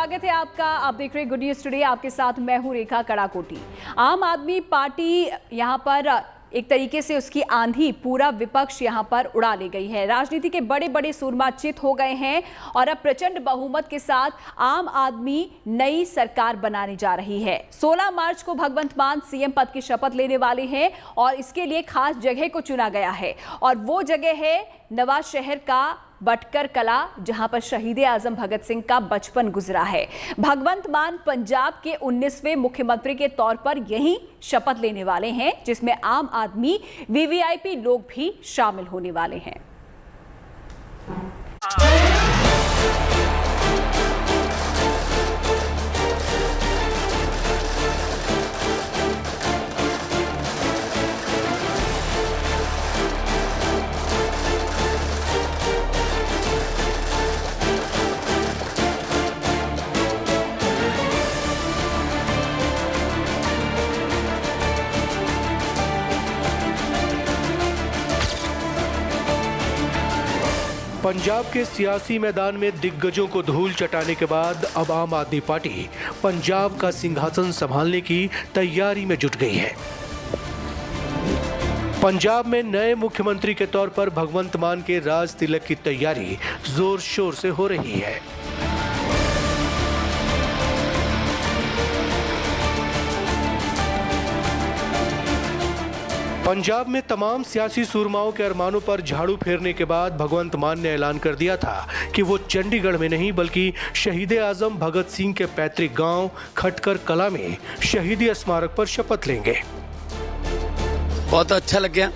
स्वागत है आपका। आप देख रहे हैं गुड न्यूज टुडे। आपके साथ मैं हूं रेखा कड़ाकोटी। आम आदमी पार्टी यहां पर एक तरीके से उसकी आंधी पूरा विपक्ष यहां पर उड़ा ले गई है। राजनीति के बड़े बड़े सूरमा चित हो गए हैं और अब प्रचंड बहुमत के साथ आम आदमी नई सरकार बनाने जा रही है। 16 मार्च को भगवंत मान सीएम पद की शपथ लेने वाले हैं और इसके लिए खास जगह को चुना गया है और वो जगह है नवाज शहर का बटकर कला, जहां पर शहीद आजम भगत सिंह का बचपन गुजरा है। भगवंत मान पंजाब के 19वें मुख्यमंत्री के तौर पर यही शपथ लेने वाले हैं, जिसमें आम आदमी वीवीआईपी लोग भी शामिल होने वाले हैं। पंजाब के सियासी मैदान में दिग्गजों को धूल चटाने के बाद अब आम आदमी पार्टी पंजाब का सिंहासन संभालने की तैयारी में जुट गई है। पंजाब में नए मुख्यमंत्री के तौर पर भगवंत मान के राज तिलक की तैयारी जोर शोर से हो रही है। पंजाब में तमाम सियासी सूरमाओं के अरमानों पर झाड़ू फेरने के बाद भगवंत मान ने ऐलान कर दिया था कि वो चंडीगढ़ में नहीं बल्कि शहीद आजम भगत सिंह के पैतृक गांव खटकर कला में शहीदी स्मारक पर शपथ लेंगे। बहुत अच्छा लग्या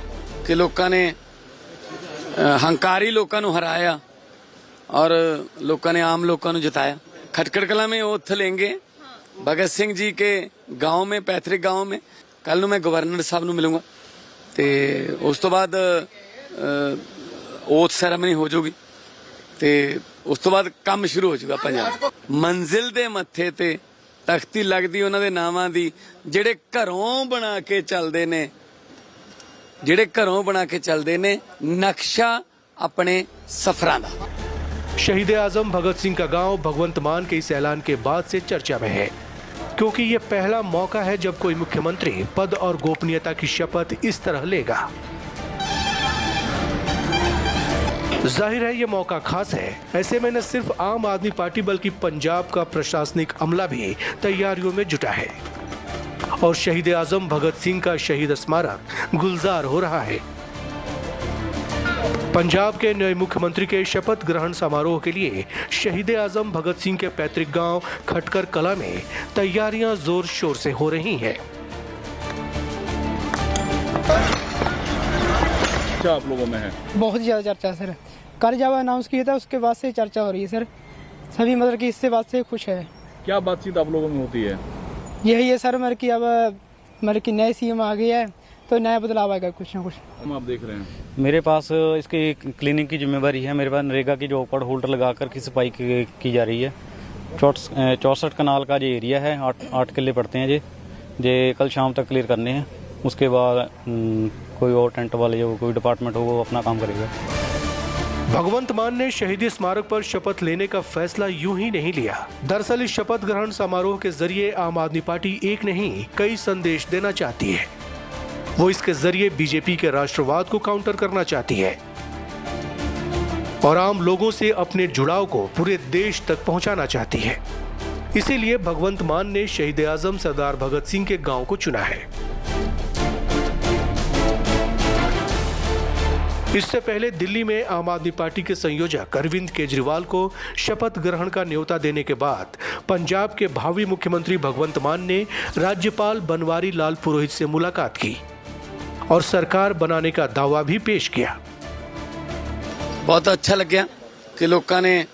कि लोगों ने हंकारी लोगों को हराया और लोगों ने आम लोगों को जिताया। खटकर कला में ओथ लेंगे भगत सिंह जी के गांव में, पैतृक गांव में। कल मैं गवर्नर साहब ਨੂੰ मिलूंगा ਤੇ ਉਸ ਤੋਂ ਬਾਅਦ ਓਥ ਸੈਰੇਮਨੀ ਹੋ ਜਾਊਗੀ ਤੇ ਉਸ ਤੋਂ ਬਾਅਦ ਕੰਮ ਸ਼ੁਰੂ ਹੋ ਜਾਊਗਾ। ਪੰਜਾਬ ਮੰਜ਼ਿਲ ਦੇ ਮੱਥੇ ਤੇ ਤਖਤੀ ਲੱਗਦੀ ਉਹਨਾਂ ਦੇ ਨਾਵਾਂ ਦੀ, ਜਿਹੜੇ ਘਰੋਂ ਬਣਾ ਕੇ ਚੱਲਦੇ ਨੇ, ਨਕਸ਼ਾ ਆਪਣੇ ਸਫ਼ਰਾਂ ਦਾ। शहीद आजम भगत सिंह का गांव भगवंत मान के इस ऐलान के बाद से चर्चा में है, क्योंकि ये पहला मौका है जब कोई मुख्यमंत्री पद और गोपनीयता की शपथ इस तरह लेगा। जाहिर है ये मौका खास है। ऐसे में न सिर्फ आम आदमी पार्टी बल्कि पंजाब का प्रशासनिक अमला भी तैयारियों में जुटा है और शहीद आजम भगत सिंह का शहीद स्मारक गुलजार हो रहा है। पंजाब के नए मुख्यमंत्री के शपथ ग्रहण समारोह के लिए शहीद आजम भगत सिंह के पैतृक गांव खटकर कला में तैयारियां जोर शोर से हो रही हैं। क्या आप लोगों में है? बहुत ज्यादा चर्चा सर। कल जब अनाउंस किया था उसके बाद से चर्चा हो रही है सर। सभी मतलब कि इससे बात से खुश है। क्या बातचीत आप लोगों में होती है? यही है सर, मतलब कि अब मतलब कि नए सीएम आ गया है तो नया बदलाव आएगा कुछ ना कुछ। हम आप देख रहे हैं मेरे पास इसकी क्लीनिंग की जिम्मेवारी है। मेरे पास नरेगा की जॉब कार्ड होल्डर लगाकर की सफाई की जा रही है। 64 कनाल का जो एरिया है, 8 किले पड़ते हैं जे कल शाम तक क्लियर करने हैं। उसके बाद कोई और टेंट वाले जो कोई डिपार्टमेंट हो वो अपना काम करेगा। भगवंत मान ने शहीदी स्मारक पर शपथ लेने का फैसला यूं ही नहीं लिया। दरअसल इस शपथ ग्रहण समारोह के जरिए आम आदमी पार्टी एक नहीं कई संदेश देना चाहती है। वो इसके जरिए बीजेपी के राष्ट्रवाद को काउंटर करना चाहती है और आम लोगों से अपने जुड़ाव को पूरे देश तक पहुंचाना चाहती है। इसीलिए भगवंत मान ने शहीद आजम सरदार भगत सिंह के गांव को चुना है। इससे पहले दिल्ली में आम आदमी पार्टी के संयोजक अरविंद केजरीवाल को शपथ ग्रहण का न्योता देने के बाद पंजाब के भावी मुख्यमंत्री भगवंत मान ने राज्यपाल बनवारी लाल पुरोहित से मुलाकात की और सरकार बनाने का दावा भी पेश किया। बहुत अच्छा लग्या कि लोगों ने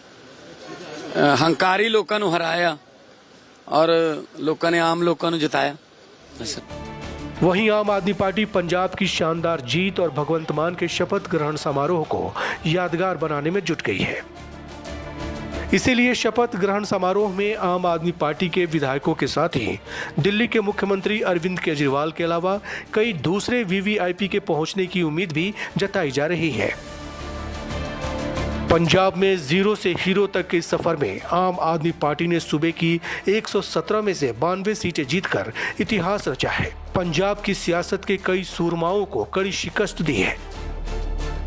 हंकारी लोगों को हराया और लोगों ने आम लोगों को जिताया। वहीं आम आदमी पार्टी पंजाब की शानदार जीत और भगवंत मान के शपथ ग्रहण समारोह को यादगार बनाने में जुट गई है। इसीलिए शपथ ग्रहण समारोह में आम आदमी पार्टी के विधायकों के साथ ही दिल्ली के मुख्यमंत्री अरविंद केजरीवाल के अलावा कई दूसरे वीवीआईपी के पहुंचने की उम्मीद भी जताई जा रही है। पंजाब में जीरो से हीरो तक के सफर में आम आदमी पार्टी ने सूबे की 117 में से 92 सीटें जीतकर इतिहास रचा है। पंजाब की सियासत के कई सूरमाओं को कड़ी शिकस्त दी है।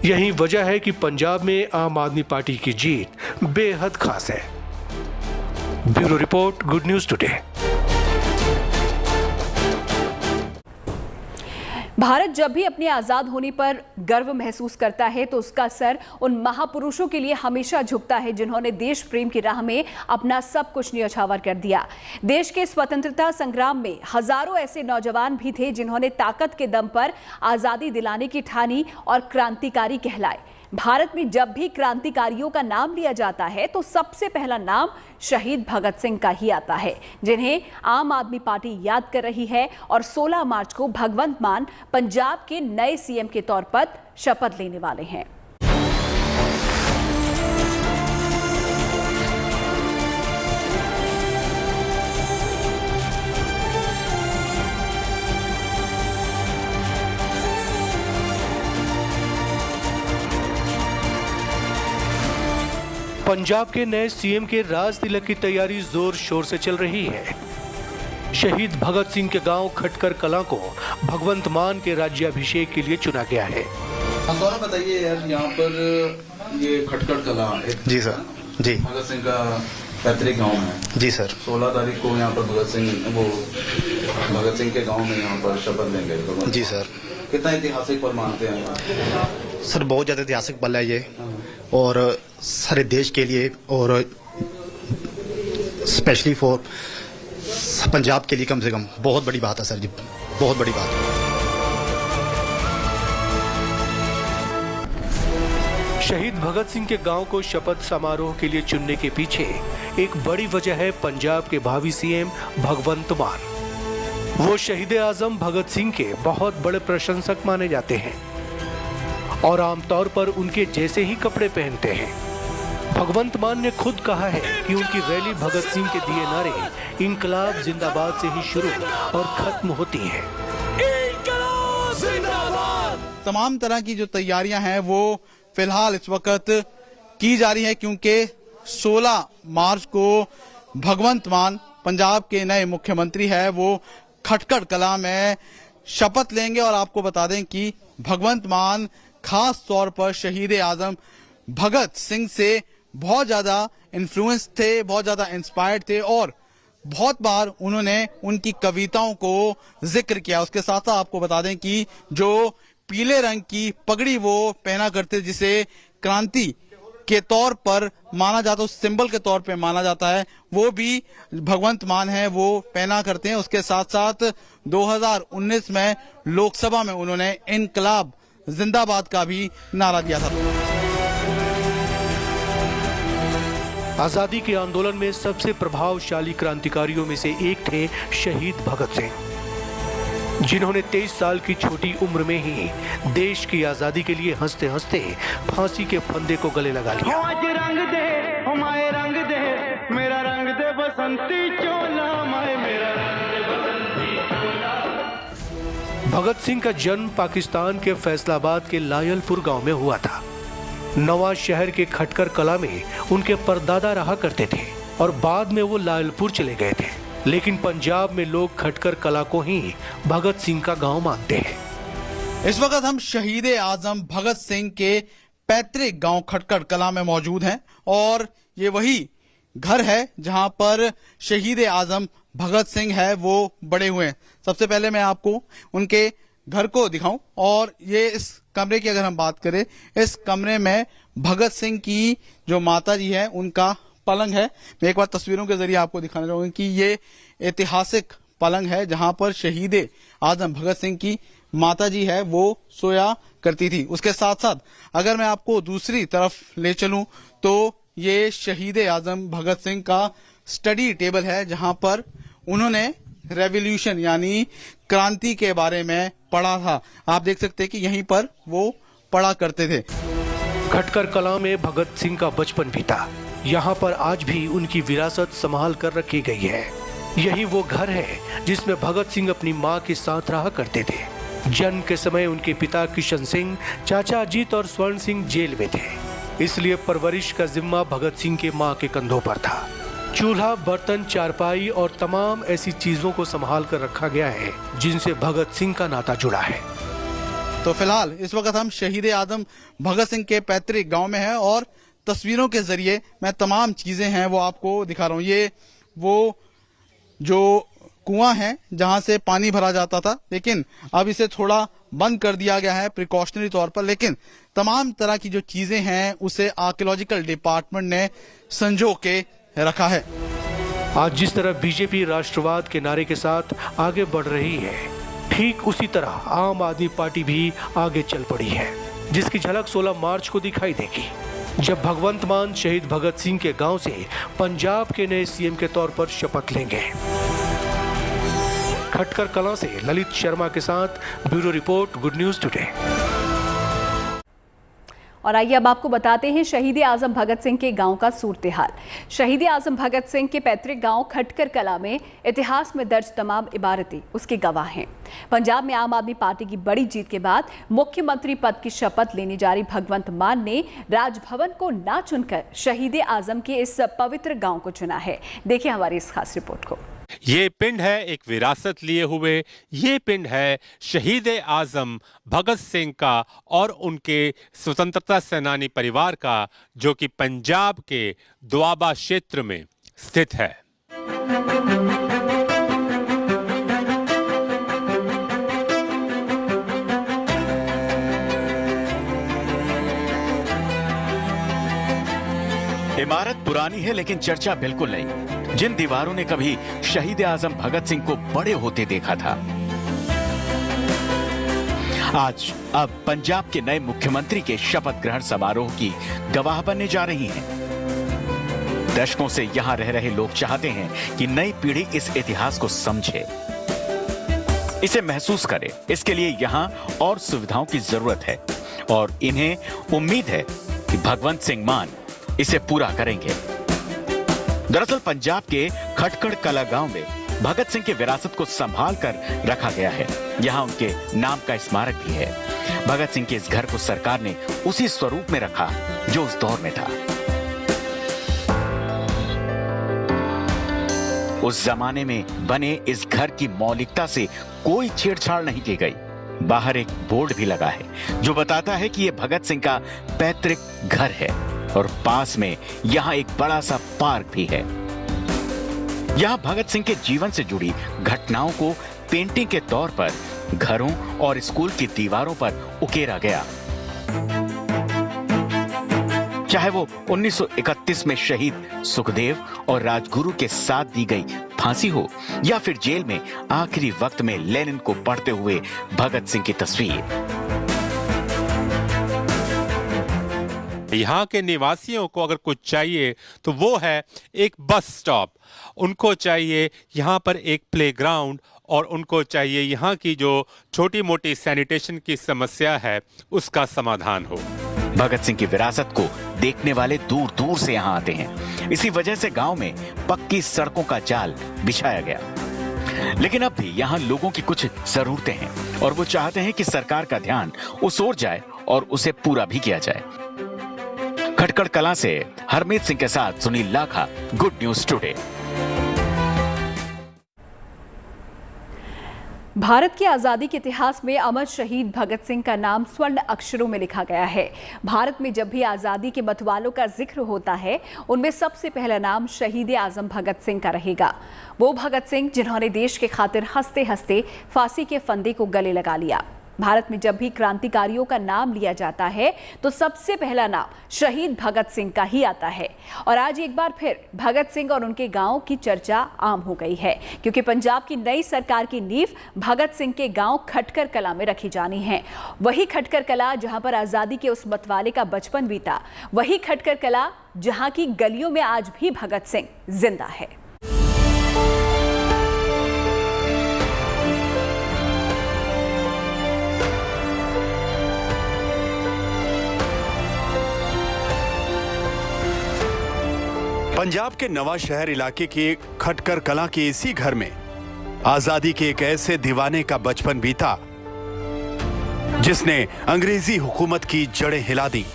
यही वजह है कि पंजाब में आम आदमी पार्टी की जीत बेहद खास है। Bureau report, good news today. Bharat जब भी अपने आजाद होने पर गर्व महसूस करता है तो उसका सर उन महापुरुषों के लिए हमेशा झुकता है जिन्होंने देश प्रेम की राह में अपना सब कुछ न्यौछावर कर दिया। देश के स्वतंत्रता संग्राम में हजारों ऐसे नौजवान भी थे जिन्होंने ताकत के दम पर आजादी दिलाने की ठानी और क्रांतिकारी कहलाए। भारत में जब भी क्रांतिकारियों का नाम लिया जाता है तो सबसे पहला नाम शहीद भगत सिंह का ही आता है, जिन्हें आम आदमी पार्टी याद कर रही है और 16 मार्च को भगवंत मान पंजाब के नए सीएम के तौर पर शपथ लेने वाले हैं। पंजाब के नए सीएम के राज तिलक की तैयारी जोर शोर से चल रही है। शहीद भगत सिंह के गांव खटकर कलां को भगवंत मान के राज्याभिषेक के लिए चुना गया है। सौरभ बताइए यार, यहाँ पर ये खटकर कलां एक जी सर, जी भगत सिंह का पैतृक गांव है। जी सर, 16 तारीख को यहाँ पर भगत सिंह के गांव में यहाँ पर शपथ लेंगे। जी सर, कितना ऐतिहासिक पल मानते हैं सर? बहुत ज्यादा ऐतिहासिक पल है ये, और सारे देश के लिए और स्पेशली फॉर पंजाब के लिए कम से कम बहुत बड़ी बात है सर जी, बहुत बड़ी बात है। शहीद भगत सिंह के गांव को शपथ समारोह के लिए चुनने के पीछे एक बड़ी वजह है पंजाब के भावी सीएम भगवंत मान। वो शहीद आजम भगत सिंह के बहुत बड़े प्रशंसक माने जाते हैं और आमतौर पर उनके जैसे ही कपड़े पहनते हैं। भगवंत मान ने खुद कहा है कि उनकी रैली भगत सिंह के दिए नारे इंकलाब जिंदाबाद से ही शुरू और खत्म होती है। इंकलाब जिंदाबाद। तमाम तरह की जो तैयारियां हैं वो फिलहाल इस वक्त की जा रही है, क्योंकि 16 मार्च को भगवंत मान पंजाब के नए मुख्यमंत्री है, वो खटकर कलां में शपथ लेंगे। और आपको बता दें कि भगवंत मान खास तौर पर शहीद आजम भगत सिंह से बहुत ज्यादा इन्फ्लुएंस थे, बहुत ज्यादा इंस्पायर्ड थे और बहुत बार उन्होंने उनकी कविताओं को जिक्र किया। उसके साथ साथ आपको बता दें कि जो पीले रंग की पगड़ी वो पहना करते, जिसे क्रांति के तौर पर माना जाता है, उस सिंबल के तौर पे माना जाता है, वो भी भगवंत मान है वो पहना करते हैं। उसके साथ साथ 2019 में लोकसभा में उन्होंने इनकलाब जिंदाबाद का भी नारा दिया था। आजादी के आंदोलन में सबसे प्रभावशाली क्रांतिकारियों में से एक थे शहीद भगत सिंह, जिन्होंने 23 साल की छोटी उम्र में ही देश की आजादी के लिए हंसते हंसते फांसी के फंदे को गले लगा लिया। रंग दे, रंग दे, मेरा रंग दे बसंती चोला, मेरा रंग दे बसंती चोला। भगत सिंह का जन्म पाकिस्तान के फैसलाबाद के लायलपुर गांव में हुआ था। नवाज शहर के खटकर कला में उनके परदादा रहा करते थे और बाद में वो लायलपुर चले गए थे, लेकिन पंजाब में लोग खटकर कला को ही भगत सिंह का गांव मानते हैं। इस वक्त हम शहीद आजम भगत सिंह के पैतृक गांव खटकर कला में मौजूद हैं और ये वही घर है जहां पर शहीद आजम भगत सिंह है वो बड़े हुए हैं। सबसे पहले मैं आपको उनके घर को दिखाऊं, और ये इस कमरे की अगर हम बात करें, इस कमरे में भगत सिंह की जो माता जी है उनका पलंग है। मैं एक बार तस्वीरों के जरिए आपको दिखाना चाहूंगा कि ये ऐतिहासिक पलंग है जहां पर शहीद आजम भगत सिंह की माता जी है वो सोया करती थी। उसके साथ साथ अगर मैं आपको दूसरी तरफ ले चलूं तो ये शहीद आजम भगत सिंह का स्टडी टेबल है जहां पर उन्होंने रेवोल्यूशन यानी क्रांति के बारे में पढ़ा था। आप देख सकते हैं कि यहीं पर वो पढ़ा करते थे। खटकर कला में भगत सिंह का बचपन बीता। यहाँ पर आज भी उनकी विरासत संभाल कर रखी गई है। यही वो घर है जिसमें भगत सिंह अपनी मां के साथ रहा करते थे। जन्म के समय उनके पिता किशन सिंह, चाचा अजीत और स्वर्ण सिंह जेल में थे। इसलिए परवरिश का जिम्मा भगत सिंह के मां के कंधों पर था। चूल्हा, बर्तन, चारपाई और तमाम ऐसी चीजों को संभाल कर रखा गया है जिनसे भगत सिंह का नाता जुड़ा है। तो फिलहाल इस वक्त हम शहीद आजम भगत सिंह के पैतृक गांव में हैं और तस्वीरों के जरिए मैं तमाम चीजें हैं वो आपको दिखा रहा हूँ। ये वो जो कुआं है जहां से पानी भरा जाता था, लेकिन अब इसे थोड़ा बंद कर दिया गया है प्रिकॉशनरी तौर पर, लेकिन तमाम तरह की जो चीजें हैं उसे आर्कियोलॉजिकल डिपार्टमेंट ने संजो के रखा है। आज जिस तरह बीजेपी राष्ट्रवाद के नारे के साथ आगे बढ़ रही है, ठीक उसी तरह आम आदमी पार्टी भी आगे चल पड़ी है, जिसकी झलक 16 मार्च को दिखाई देगी, जब भगवंत मान शहीद भगत सिंह के गांव से पंजाब के नए सीएम के तौर पर शपथ लेंगे। खटकर कलां से ललित शर्मा के साथ bureau report, good news today. और आइए अब आपको बताते हैं शहीद आजम भगत सिंह के गांव का सूरत हाल। शहीद आजम भगत सिंह के पैतृक गांव खटकर कला में इतिहास में दर्ज तमाम इबारतें उसके गवाह हैं। पंजाब में आम आदमी पार्टी की बड़ी जीत के बाद मुख्यमंत्री पद की शपथ लेने जा रही भगवंत मान ने राजभवन को ना चुनकर शहीद आजम के इस पवित्र गाँव को चुना है। देखिए हमारी इस खास रिपोर्ट को। ये पिंड है एक विरासत लिए हुए, ये पिंड है शहीद आजम भगत सिंह का और उनके स्वतंत्रता सेनानी परिवार का, जो कि पंजाब के दोआबा क्षेत्र में स्थित है। इमारत पुरानी है लेकिन चर्चा बिल्कुल नहीं। जिन दीवारों ने कभी शहीद आजम भगत सिंह को बड़े होते देखा था, आज अब पंजाब के नए मुख्यमंत्री के शपथ ग्रहण समारोह की गवाह बनने जा रही हैं। दशकों से यहां रह रहे लोग चाहते हैं कि नई पीढ़ी इस इतिहास को समझे, इसे महसूस करे। इसके लिए यहां और सुविधाओं की जरूरत है और इन्हें उम्मीद है कि भगवंत सिंह मान इसे पूरा करेंगे। दरअसल पंजाब के खटकड़ कला गांव में भगत सिंह की विरासत को संभाल कर रखा गया है। यहां उनके नाम का स्मारक भी है। भगत सिंह के इस घर को सरकार ने उसी स्वरूप में रखा जो उस दौर में था। उस जमाने में बने इस घर की मौलिकता से कोई छेड़छाड़ नहीं की गई। बाहर एक बोर्ड भी लगा है जो बताता है कि यह भगत सिंह का पैतृक घर है और पास में यहां एक बड़ा सा पार्क भी है। यहां भगत सिंह के जीवन से जुड़ी घटनाओं को पेंटिंग के तौर पर घरों और स्कूल की दीवारों पर उकेरा गया। चाहे वो 1931 में शहीद सुखदेव और राजगुरु के साथ दी गई फांसी हो या फिर जेल में आखिरी वक्त में लेनिन को पढ़ते हुए भगत सिंह की तस्वीर। यहाँ के निवासियों को अगर कुछ चाहिए तो वो है एक बस स्टॉप, उनको चाहिए यहाँ पर एक प्लेग्राउंड और उनको चाहिए यहाँ की जो छोटी मोटी सैनिटेशन की समस्या है उसका समाधान हो। भगत सिंह की विरासत को देखने वाले दूर दूर से यहाँ आते हैं। इसी वजह से गांव में पक्की सड़कों का जाल बिछाया गया। लेकिन अब भी यहाँ लोगों की कुछ जरूरतें हैं और वो चाहते हैं कि सरकार का ध्यान उस ओर जाए और उसे पूरा भी किया जाए। खटकड़ कला से हरमीत सिंह के साथ सुनील लाखा, गुड न्यूज टुडे। भारत की आज़ादी के इतिहास में अमर शहीद भगत सिंह का नाम स्वर्ण अक्षरों में लिखा गया है। भारत में जब भी आज़ादी के मतवालों का जिक्र होता है, उनमें सबसे पहला नाम शहीद आजम भगत सिंह का रहेगा। वो भगत सिंह जिन्होंने देश के खातिर हंसते हंसते फांसी के फंदे को गले लगा लिया। भारत में जब भी क्रांतिकारियों का नाम लिया जाता है तो सबसे पहला नाम शहीद भगत सिंह का ही आता है। और आज एक बार फिर भगत सिंह और उनके गांव की चर्चा आम हो गई है, क्योंकि पंजाब की नई सरकार की नींव भगत सिंह के गांव खटकर कला में रखी जानी है। वही खटकर कला जहां पर आजादी के उस मतवाले का बचपन बीता, वही खटकर कला जहां की गलियों में आज भी भगत सिंह जिंदा है। पंजाब के नवा शहर इलाके के खटकर कला के इसी घर में आजादी के एक ऐसे दीवाने का बचपन बीता जिसने अंग्रेजी हुकूमत की जड़ें हिला दी।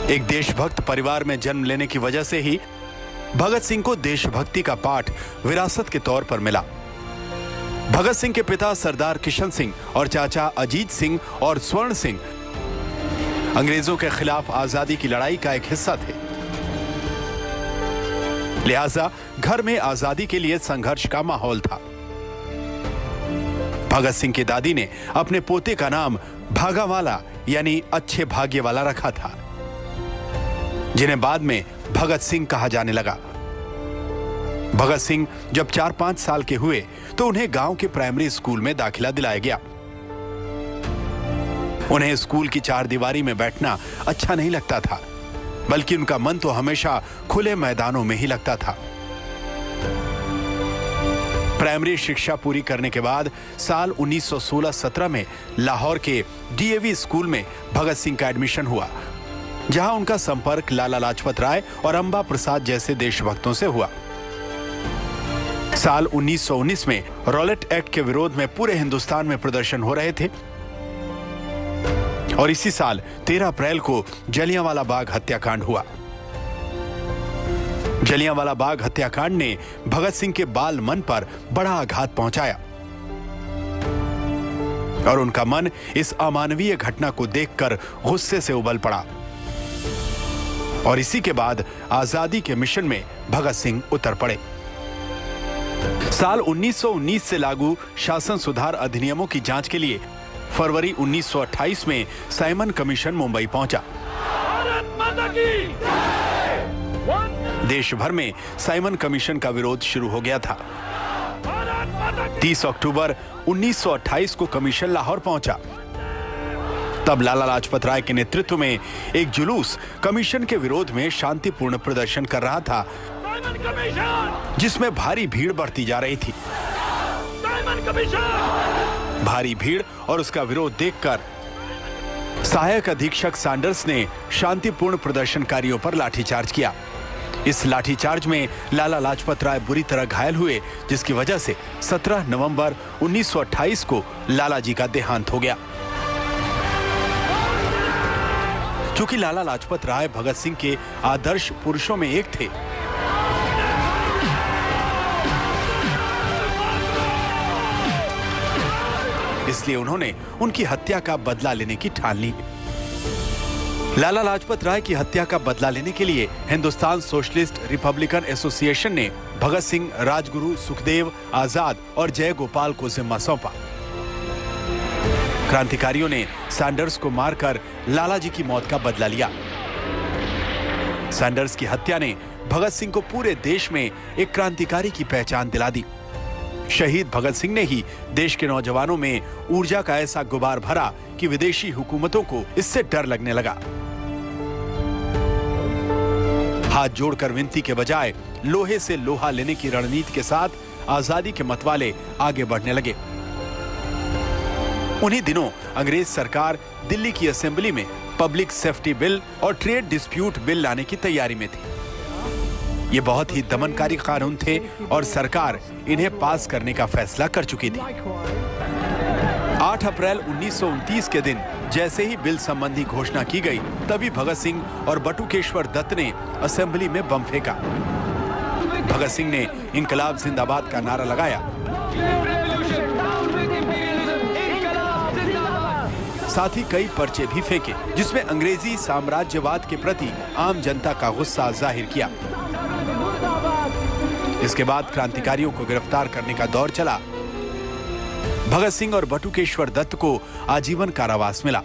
एक देशभक्त परिवार में जन्म लेने की वजह से ही भगत सिंह को देशभक्ति का पाठ विरासत के तौर पर मिला। भगत सिंह के पिता सरदार किशन सिंह और चाचा अजीत सिंह और स्वर्ण सिंह अंग्रेजों के खिलाफ आजादी की लड़ाई का एक हिस्सा थे। लिहाजा घर में आजादी के लिए संघर्ष का माहौल था। भगत सिंह की दादी ने अपने पोते का नाम भागावाला यानी अच्छे भाग्य वाला रखा था, जिन्हें बाद में भगत सिंह कहा जाने लगा। भगत सिंह जब 4-5 साल के हुए तो उन्हें गांव के प्राइमरी स्कूल में दाखिला दिलाया गया। उन्हें स्कूल की चारदीवारी में बैठना अच्छा नहीं लगता था, बल्कि उनका मन तो हमेशा खुले मैदानों में ही लगता था। प्राइमरी शिक्षा पूरी करने के बाद साल 1916-17 में लाहौर के डीएवी स्कूल में भगत सिंह का एडमिशन हुआ, जहां उनका संपर्क लाला लाजपत राय और अंबा प्रसाद जैसे देशभक्तों से हुआ। साल 1919 में रॉलेट एक्ट के विरोध में पूरे हिंदुस्तान में प्रदर्शन हो रहे थे और इसी साल 13 अप्रैल को जलियांवाला बाग हत्याकांड हुआ। जलियांवाला बाग हत्याकांड ने भगत सिंह के बाल मन पर बड़ा आघात पहुंचाया और उनका मन इस अमानवीय घटना को देखकर गुस्से से उबल पड़ा और इसी के बाद आजादी के मिशन में भगत सिंह उतर पड़े। साल 1919 से लागू शासन सुधार अधिनियमों की जांच के लिए फरवरी 1928 में साइमन कमीशन मुंबई पहुंचा। देश भर में साइमन कमीशन का विरोध शुरू हो गया था। 30 अक्टूबर 1928 को कमीशन लाहौर पहुंचा। तब लाला लाजपत राय के नेतृत्व में एक जुलूस कमीशन के विरोध में शांतिपूर्ण प्रदर्शन कर रहा था, जिसमें भारी भीड़ बढ़ती जा रही थी। भारी भीड़ और उसका विरोध देखकर सहायक अधीक्षक सैंडर्स ने शांतिपूर्ण प्रदर्शनकारियों पर लाठीचार्ज किया। इस लाठीचार्ज में लाला लाजपत राय बुरी तरह घायल हुए, जिसकी वजह से 17 नवंबर 1928 को लाला जी का देहांत हो गया। चूंकि लाला लाजपत राय भगत सिंह के आदर्श पुरुषों में एक थे, इसलिए उन्होंने उनकी हत्या का बदला लेने की ठान ली। लाला लाजपत राय की हत्या का बदला लेने के लिए हिंदुस्तान सोशलिस्ट रिपब्लिकन एसोसिएशन ने भगत सिंह, राजगुरु, सुखदेव, आजाद और जय गोपाल को जिम्मा सौंपा। क्रांतिकारियों ने सैंडर्स को मारकर लाला जी की मौत का बदला लिया। सैंडर्स की हत्या ने भगत सिंह को पूरे देश में एक क्रांतिकारी की पहचान दिला दी। शहीद भगत सिंह ने ही देश के नौजवानों में ऊर्जा का ऐसा गुबार भरा कि विदेशी हुकूमतों को इससे डर लगने लगा। हाथ जोड़कर विनती के बजाय लोहे से लोहा लेने की रणनीति के साथ आजादी के मतवाले आगे बढ़ने लगे। उन्हीं दिनों अंग्रेज सरकार दिल्ली की असेंबली में पब्लिक सेफ्टी बिल और ट्रेड डिस्प्यूट बिल लाने की तैयारी में थी। ये बहुत ही दमनकारी कानून थे और सरकार इन्हें पास करने का फैसला कर चुकी थी। 8 अप्रैल 1929 के दिन जैसे ही बिल संबंधी घोषणा की गई, तभी भगत सिंह और बटुकेश्वर दत्त ने असेंबली में बम फेंका। भगत सिंह ने इंकलाब जिंदाबाद का नारा लगाया। साथ ही कई पर्चे भी फेंके, जिसमें अंग्रेजी साम्राज्यवाद के प्रति आम जनता का गुस्सा जाहिर किया। इसके बाद क्रांतिकारियों को गिरफ्तार करने का दौर चला। भगत सिंह और बटुकेश्वर दत्त को आजीवन कारावास मिला।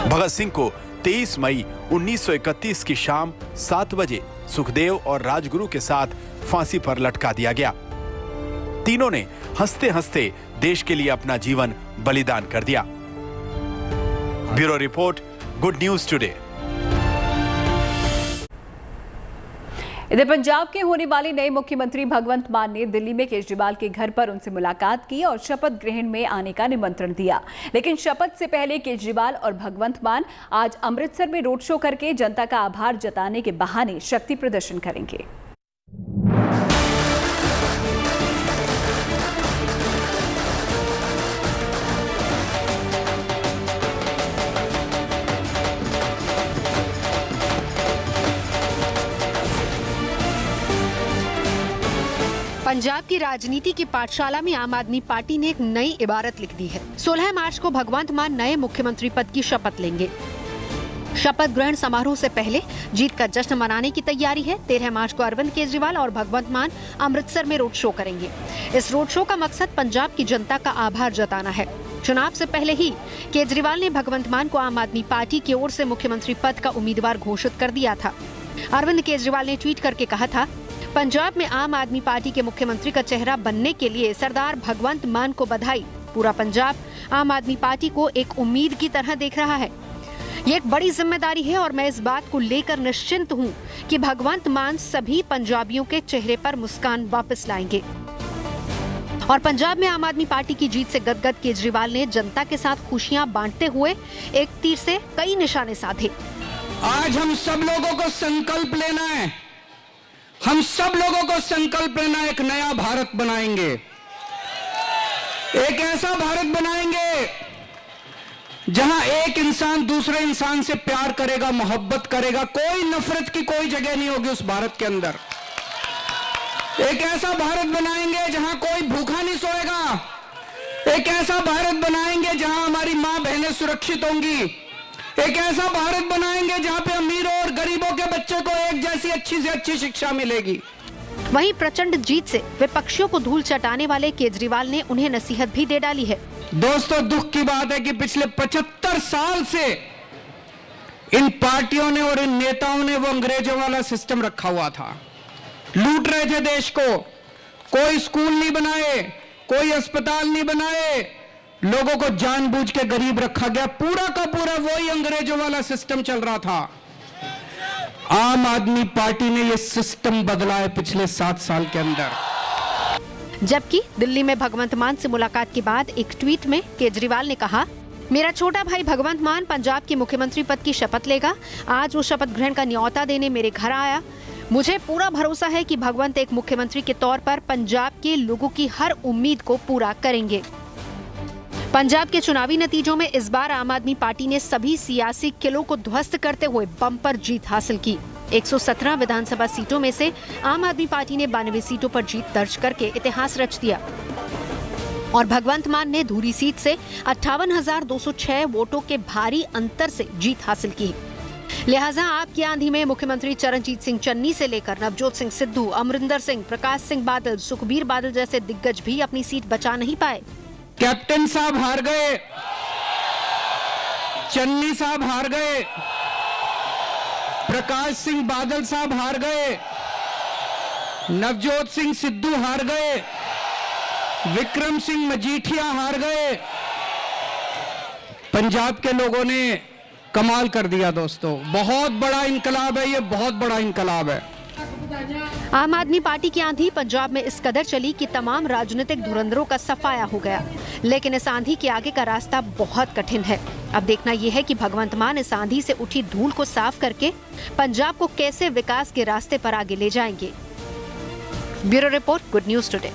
भगत सिंह को 23 मई 1931 की शाम 7 बजे सुखदेव और राजगुरु के साथ फांसी पर लटका दिया गया। तीनों ने हंसते हंसते देश के लिए अपना जीवन बलिदान कर दिया। Bureau report, good news today. इधर पंजाब के होने वाले नए मुख्यमंत्री भगवंत मान ने दिल्ली में केजरीवाल के घर पर उनसे मुलाकात की और शपथ ग्रहण में आने का निमंत्रण दिया। लेकिन शपथ से पहले केजरीवाल और भगवंत मान आज अमृतसर में रोड शो करके जनता का आभार जताने के बहाने शक्ति प्रदर्शन करेंगे। पंजाब की राजनीति की पाठशाला में आम आदमी पार्टी ने एक नई इबारत लिख दी है। 16 मार्च को भगवंत मान नए मुख्यमंत्री पद की शपथ लेंगे। शपथ ग्रहण समारोह से पहले जीत का जश्न मनाने की तैयारी है। 13 मार्च को अरविंद केजरीवाल और भगवंत मान अमृतसर में रोड शो करेंगे। इस रोड शो का मकसद पंजाब की जनता का आभार जताना है। चुनाव से पहले ही केजरीवाल ने भगवंत मान को आम आदमी पार्टी की ओर से मुख्यमंत्री पद का उम्मीदवार घोषित कर दिया था। अरविंद केजरीवाल ने ट्वीट करके कहा था, पंजाब में आम आदमी पार्टी के मुख्यमंत्री का चेहरा बनने के लिए सरदार भगवंत मान को बधाई। पूरा पंजाब आम आदमी पार्टी को एक उम्मीद की तरह देख रहा है। ये एक बड़ी जिम्मेदारी है और मैं इस बात को लेकर निश्चिंत हूँ कि भगवंत मान सभी पंजाबियों के चेहरे पर मुस्कान वापस लाएंगे। और पंजाब में आम आदमी पार्टी की जीत से गदगद केजरीवाल ने जनता के साथ खुशियां बांटते हुए एक तीर से कई निशाने साधे। आज हम सब लोगों को संकल्प लेना है, हम सब लोगों को संकल्प लेना है, एक नया भारत बनाएंगे। एक ऐसा भारत बनाएंगे जहां एक इंसान दूसरे इंसान से प्यार करेगा, मोहब्बत करेगा, कोई नफरत की कोई जगह नहीं होगी उस भारत के अंदर। एक ऐसा भारत बनाएंगे जहां कोई भूखा नहीं सोएगा। एक ऐसा भारत बनाएंगे जहां हमारी मां बहनें सुरक्षित होंगी। एक ऐसा भारत बनाएंगे जहां पे अमीरों और गरीबों के बच्चे को एक जैसी अच्छी से अच्छी शिक्षा मिलेगी। वहीं प्रचंड जीत से विपक्षियों को धूल चटाने वाले केजरीवाल ने उन्हें नसीहत भी दे डाली है। दोस्तों, दुख की बात है कि पिछले 75 साल से इन पार्टियों ने और इन नेताओं ने वो अंग्रेजों वाला सिस्टम रखा हुआ था। लूट रहे थे देश को। कोई स्कूल नहीं बनाए, कोई अस्पताल नहीं बनाए, लोगों को जानबूझ के गरीब रखा गया। पूरा का पूरा वही अंग्रेजों वाला सिस्टम चल रहा था। आम आदमी पार्टी ने यह सिस्टम बदला है पिछले 7 साल के अंदर। जबकि दिल्ली में भगवंत मान से मुलाकात के बाद एक ट्वीट में केजरीवाल ने कहा, मेरा छोटा भाई भगवंत मान पंजाब के मुख्यमंत्री पद की शपथ लेगा। आज वो शपथ ग्रहण का न्योता देने मेरे घर आया। मुझे पूरा भरोसा है कि भगवंत एक मुख्यमंत्री के तौर पर पंजाब के लोगों की हर उम्मीद को पूरा करेंगे। पंजाब के चुनावी नतीजों में इस बार आम आदमी पार्टी ने सभी सियासी किलों को ध्वस्त करते हुए बम्पर जीत हासिल की। 117 विधानसभा सीटों में से आम आदमी पार्टी ने 92 सीटों पर जीत दर्ज करके इतिहास रच दिया और भगवंत मान ने धूरी सीट से 58,206 वोटों के भारी अंतर से जीत हासिल की। लिहाजा आपकी आंधी में मुख्यमंत्री चरणजीत सिंह चन्नी से लेकर नवजोत सिंह सिद्धू, अमरिंदर सिंह, प्रकाश सिंह बादल, सुखबीर बादल जैसे दिग्गज भी अपनी सीट बचा नहीं पाए। कैप्टन साहब हार गए, चन्नी साहब हार गए, प्रकाश सिंह बादल साहब हार गए, नवजोत सिंह सिद्धू हार गए, विक्रम सिंह मजीठिया हार गए। पंजाब के लोगों ने कमाल कर दिया दोस्तों। बहुत बड़ा इनकलाब है, ये बहुत बड़ा इनकलाब है। आम आदमी पार्टी की आंधी पंजाब में इस कदर चली कि तमाम राजनीतिक धुरंधरों का सफाया हो गया। लेकिन इस आंधी के आगे का रास्ता बहुत कठिन है। अब देखना यह है कि भगवंत मान इस आंधी से उठी धूल को साफ करके पंजाब को कैसे विकास के रास्ते पर आगे ले जाएंगे। Bureau report, good news today.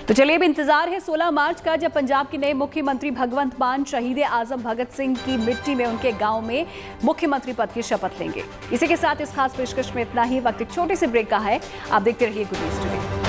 तो चलिए अब इंतजार है 16 मार्च का, जब पंजाब के नए मुख्यमंत्री भगवंत मान शहीद आजम भगत सिंह की मिट्टी में उनके गांव में मुख्यमंत्री पद की शपथ लेंगे। इसी के साथ इस खास पेशकश में इतना ही। वक्त एक छोटे से ब्रेक का है। आप देखते रहिए गुड न्यूज टुडे।